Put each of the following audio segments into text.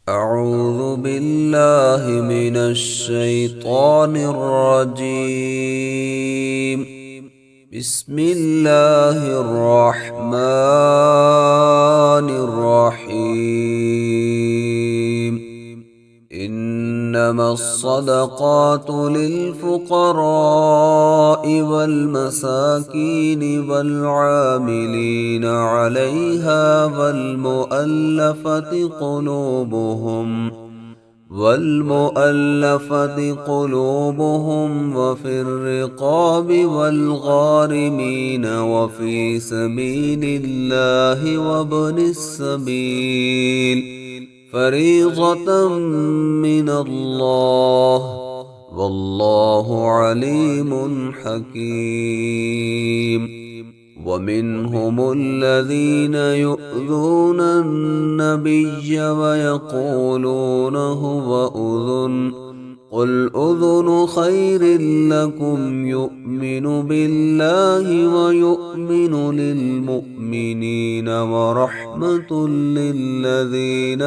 أعوذ بالله من الشيطان الرجيم. بسم الله الرحمن الرحيم. إنما الصدقات للفقراء والمساكين والعاملين عليها والمؤلفة قلوبهم وفي الرقاب والغارمين وفي سبيل الله وابن السبيل فريضة من الله، والله عليم حكيم. ومنهم الذين يؤذون النبي ويقولون هو أذن، قل أذن خير لكم يؤمن بالله ويؤمن للمؤمنين ورحمة للذين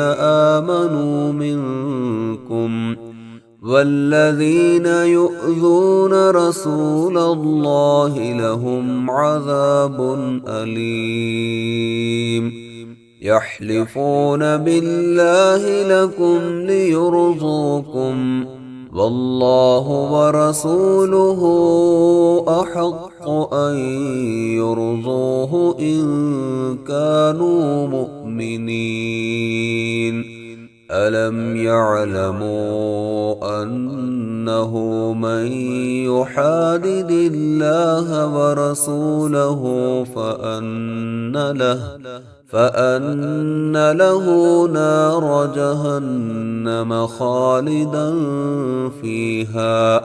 آمنوا منكم، والذين يؤذون رسول الله لهم عذاب أليم. يحلفون بالله لكم ليرضوكم، والله ورسوله أحق أن يرضوه إن كانوا مؤمنين. ألم يعلموا أنه من يحادد الله ورسوله فأن له نار جهنم خالدا فيها،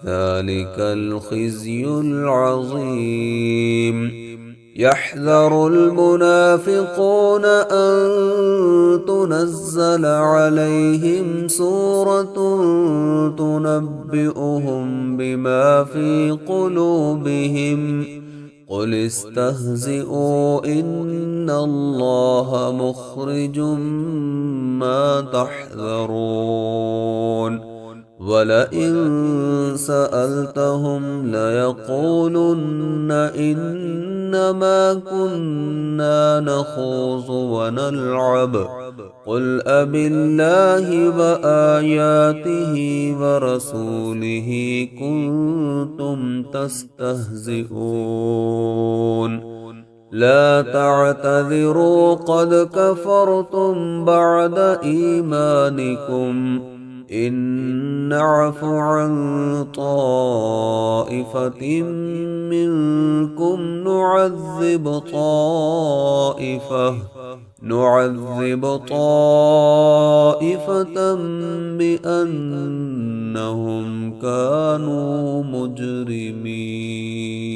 ذلك الخزي العظيم. يحذر المنافقون أن تنزل عليهم سورة تنبئهم بما في قلوبهم، قل استهزئوا إن الله مخرج ما تحذرون. ولئن سألتهم ليقولن إنما كنا نخوض ونلعب، قل أبالله وآياته ورسوله كنتم تستهزئون. لا تعتذروا قد كفرتم بعد إيمانكم، إن نعف عن طائفة منكم نعذب طائفة بأنهم كانوا مجرمين.